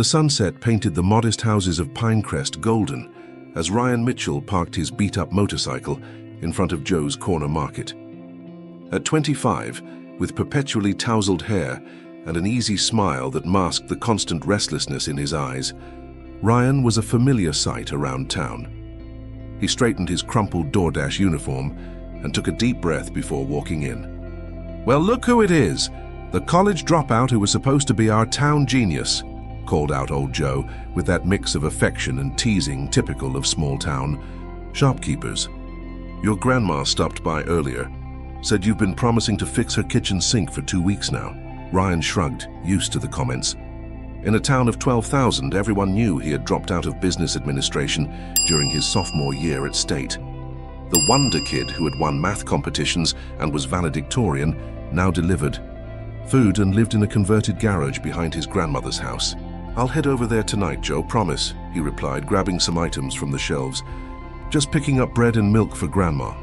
The sunset painted the modest houses of Pinecrest golden as Ryan Mitchell parked his beat-up motorcycle in front of Joe's Corner Market. At 25, with perpetually tousled hair and an easy smile that masked the constant restlessness in his eyes, Ryan was a familiar sight around town. He straightened his crumpled DoorDash uniform and took a deep breath before walking in. "Well, look who it is! The college dropout who was supposed to be our town genius," called out old Joe with that mix of affection and teasing typical of small-town shopkeepers. "Your grandma stopped by earlier. Said you've been promising to fix her kitchen sink for 2 weeks now." Ryan shrugged, used to the comments. In a town of 12,000, everyone knew he had dropped out of business administration during his sophomore year at State. The wonder kid who had won math competitions and was valedictorian now delivered food and lived in a converted garage behind his grandmother's house. "I'll head over there tonight, Joe, promise," he replied, grabbing some items from the shelves. "Just picking up bread and milk for Grandma."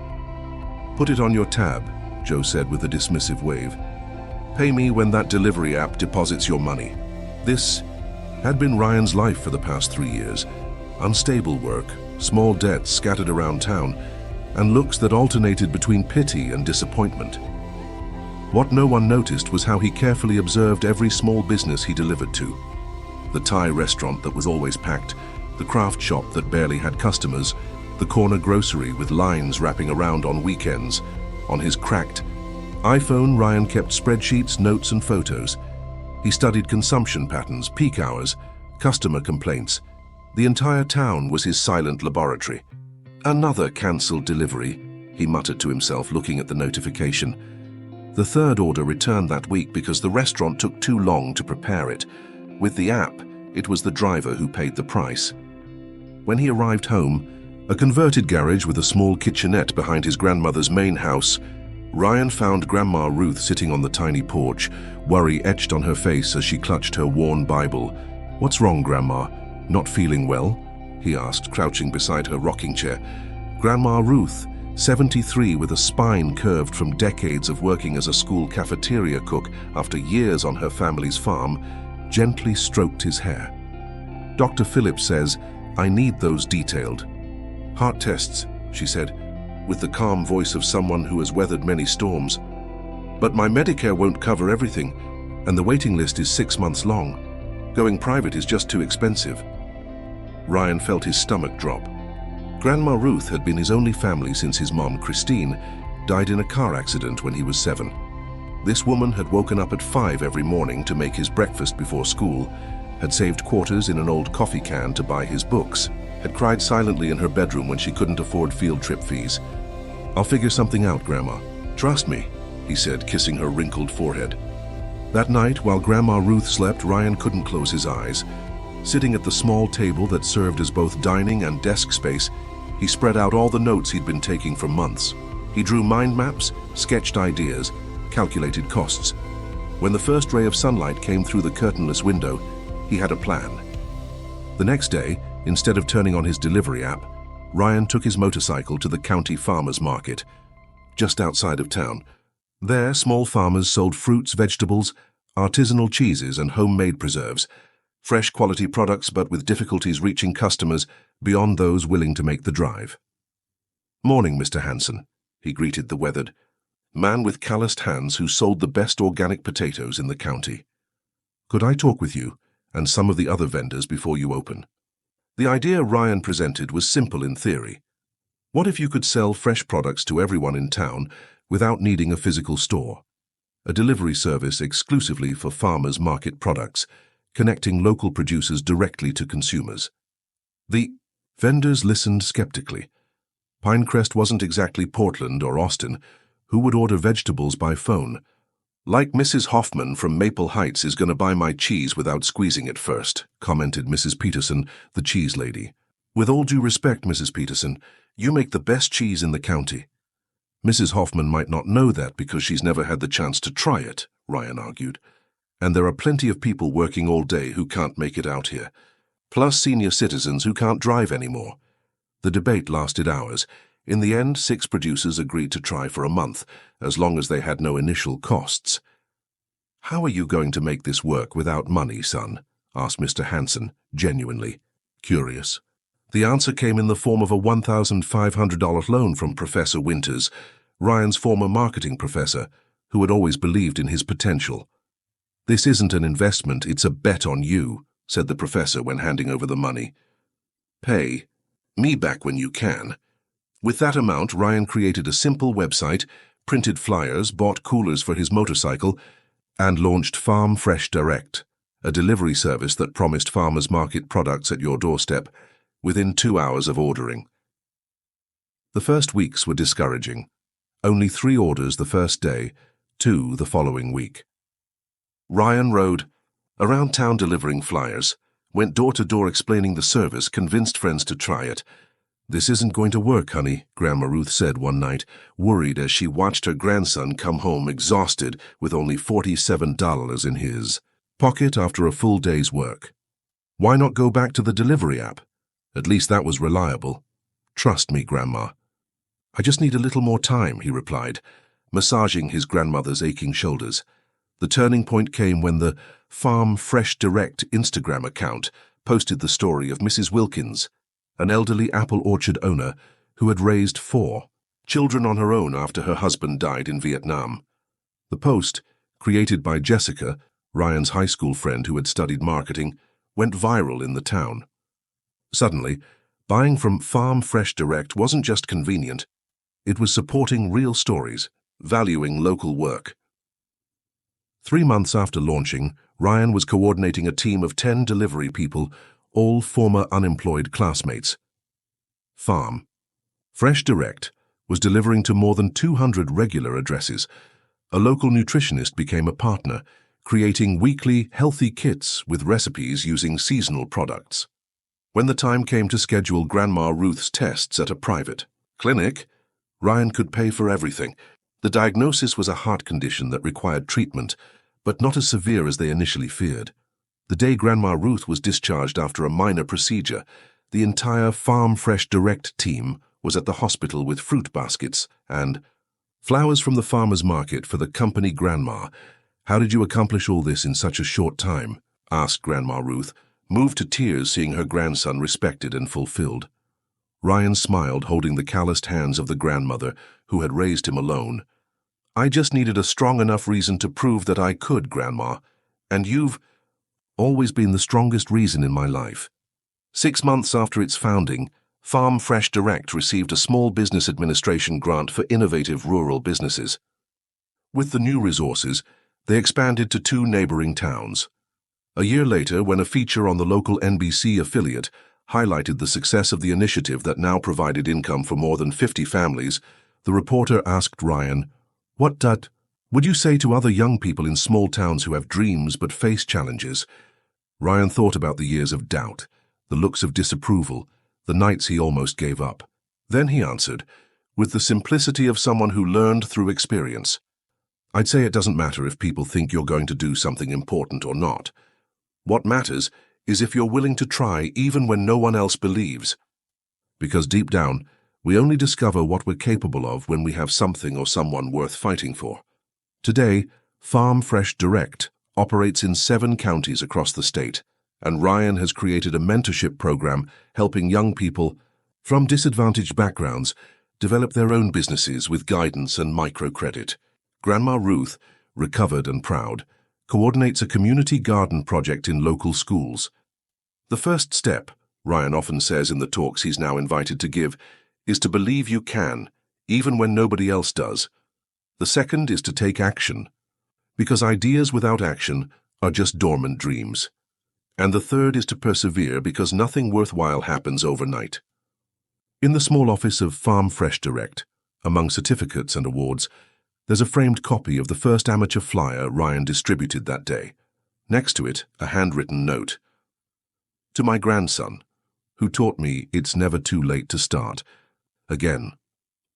"Put it on your tab," Joe said with a dismissive wave. "Pay me when that delivery app deposits your money." This had been Ryan's life for the past 3 years. Unstable work, small debts scattered around town, and looks that alternated between pity and disappointment. What no one noticed was how he carefully observed every small business he delivered to. The Thai restaurant that was always packed, the craft shop that barely had customers, the corner grocery with lines wrapping around on weekends. On his cracked iPhone, Ryan kept spreadsheets, notes, and photos. He studied consumption patterns, peak hours, customer complaints. The entire town was his silent laboratory. "Another cancelled delivery," he muttered to himself, looking at the notification. The third order returned that week because the restaurant took too long to prepare it. With the app, it was the driver who paid the price. When he arrived home, a converted garage with a small kitchenette behind his grandmother's main house, Ryan found Grandma Ruth sitting on the tiny porch, worry etched on her face as she clutched her worn Bible. "What's wrong, Grandma? Not feeling well?" he asked, crouching beside her rocking chair. Grandma Ruth, 73 with a spine curved from decades of working as a school cafeteria cook after years on her family's farm, gently stroked his hair. "Dr. Phillips says I need those detailed." "Heart tests," she said, with the calm voice of someone who has weathered many storms. "But my Medicare won't cover everything, and the waiting list is 6 months long. Going private is just too expensive." Ryan felt his stomach drop. Grandma Ruth had been his only family since his mom, Christine, died in a car accident when he was 7. This woman had woken up at 5 every morning to make his breakfast before school, had saved quarters in an old coffee can to buy his books, had cried silently in her bedroom when she couldn't afford field trip fees. "I'll figure something out, Grandma. Trust me," he said, kissing her wrinkled forehead. That night, while Grandma Ruth slept, Ryan couldn't close his eyes. Sitting at the small table that served as both dining and desk space, he spread out all the notes he'd been taking for months. He drew mind maps, sketched ideas, calculated costs. When the first ray of sunlight came through the curtainless window, he had a plan. The next day, instead of turning on his delivery app, Ryan took his motorcycle to the county farmers market, just outside of town. There, small farmers sold fruits, vegetables, artisanal cheeses, and homemade preserves, fresh quality products but with difficulties reaching customers beyond those willing to make the drive. "Morning, Mr. Hanson," he greeted the weathered man with calloused hands who sold the best organic potatoes in the county. "Could I talk with you and some of the other vendors before you open?" The idea Ryan presented was simple in theory. What if you could sell fresh products to everyone in town without needing a physical store? A delivery service exclusively for farmers' market products, connecting local producers directly to consumers. The vendors listened skeptically. Pinecrest wasn't exactly Portland or Austin. Who would order vegetables by phone? "Like Mrs. Hoffman from Maple Heights is going to buy my cheese without squeezing it first," commented Mrs. Peterson, the cheese lady. "With all due respect, Mrs. Peterson, you make the best cheese in the county." "Mrs. Hoffman might not know that because she's never had the chance to try it," Ryan argued. "And there are plenty of people working all day who can't make it out here, plus senior citizens who can't drive anymore." The debate lasted hours. In the end, 6 producers agreed to try for a month, as long as they had no initial costs. "How are you going to make this work without money, son?" asked Mr. Hanson, genuinely curious. The answer came in the form of a $1,500 loan from Professor Winters, Ryan's former marketing professor, who had always believed in his potential. "This isn't an investment, it's a bet on you," said the professor when handing over the money. "Pay me back when you can." With that amount, Ryan created a simple website, printed flyers, bought coolers for his motorcycle, and launched Farm Fresh Direct, a delivery service that promised farmers market products at your doorstep within 2 hours of ordering. The first weeks were discouraging. Only 3 orders the first day, 2 the following week. Ryan rode around town delivering flyers, went door to door explaining the service, convinced friends to try it. "This isn't going to work, honey," Grandma Ruth said one night, worried as she watched her grandson come home exhausted with only $47 in his pocket after a full day's work. "Why not go back to the delivery app? At least that was reliable." "Trust me, Grandma." "I just need a little more time," he replied, massaging his grandmother's aching shoulders. The turning point came when the Farm Fresh Direct Instagram account posted the story of Mrs. Wilkins, an elderly apple orchard owner who had raised 4 children on her own after her husband died in Vietnam. The post, created by Jessica, Ryan's high school friend who had studied marketing, went viral in the town. Suddenly, buying from Farm Fresh Direct wasn't just convenient, it was supporting real stories, valuing local work. 3 months after launching, Ryan was coordinating a team of 10 delivery people, all former unemployed classmates. Farm Fresh Direct was delivering to more than 200 regular addresses. A local nutritionist became a partner, creating weekly healthy kits with recipes using seasonal products. When the time came to schedule Grandma Ruth's tests at a private clinic, Ryan could pay for everything. The diagnosis was a heart condition that required treatment, but not as severe as they initially feared. The day Grandma Ruth was discharged after a minor procedure, the entire Farm Fresh Direct team was at the hospital with fruit baskets and flowers from the farmer's market for the company grandma. "How did you accomplish all this in such a short time?" asked Grandma Ruth, moved to tears seeing her grandson respected and fulfilled. Ryan smiled, holding the calloused hands of the grandmother who had raised him alone. "I just needed a strong enough reason to prove that I could, Grandma, and you've always been the strongest reason in my life." 6 months after its founding, Farm Fresh Direct received a Small Business Administration grant for innovative rural businesses. With the new resources, they expanded to 2 neighboring towns. A year later, when a feature on the local NBC affiliate highlighted the success of the initiative that now provided income for more than 50 families, the reporter asked Ryan, "What would you say to other young people in small towns who have dreams but face challenges?" Ryan thought about the years of doubt, the looks of disapproval, the nights he almost gave up. Then he answered, with the simplicity of someone who learned through experience, "I'd say it doesn't matter if people think you're going to do something important or not. What matters is if you're willing to try even when no one else believes. Because deep down, we only discover what we're capable of when we have something or someone worth fighting for." Today, Farm Fresh Direct operates in 7 counties across the state, and Ryan has created a mentorship program helping young people from disadvantaged backgrounds develop their own businesses with guidance and microcredit. Grandma Ruth, recovered and proud, coordinates a community garden project in local schools. "The first step," Ryan often says in the talks he's now invited to give, "is to believe you can, even when nobody else does. The second is to take action, because ideas without action are just dormant dreams. And the third is to persevere, because nothing worthwhile happens overnight." In the small office of Farm Fresh Direct, among certificates and awards, there's a framed copy of the first amateur flyer Ryan distributed that day. Next to it, a handwritten note. "To my grandson, who taught me it's never too late to start. Again.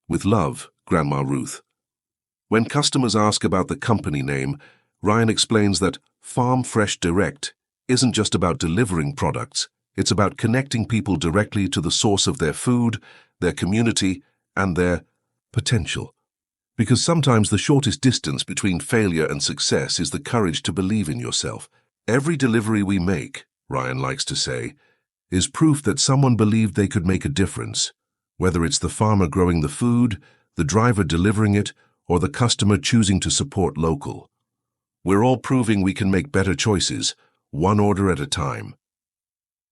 With love, Grandma Ruth." When customers ask about the company name, Ryan explains that Farm Fresh Direct isn't just about delivering products, it's about connecting people directly to the source of their food, their community, and their potential. Because sometimes the shortest distance between failure and success is the courage to believe in yourself. Every delivery we make, Ryan likes to say, is proof that someone believed they could make a difference, whether it's the farmer growing the food, the driver delivering it, or the customer choosing to support local. We're all proving we can make better choices, one order at a time.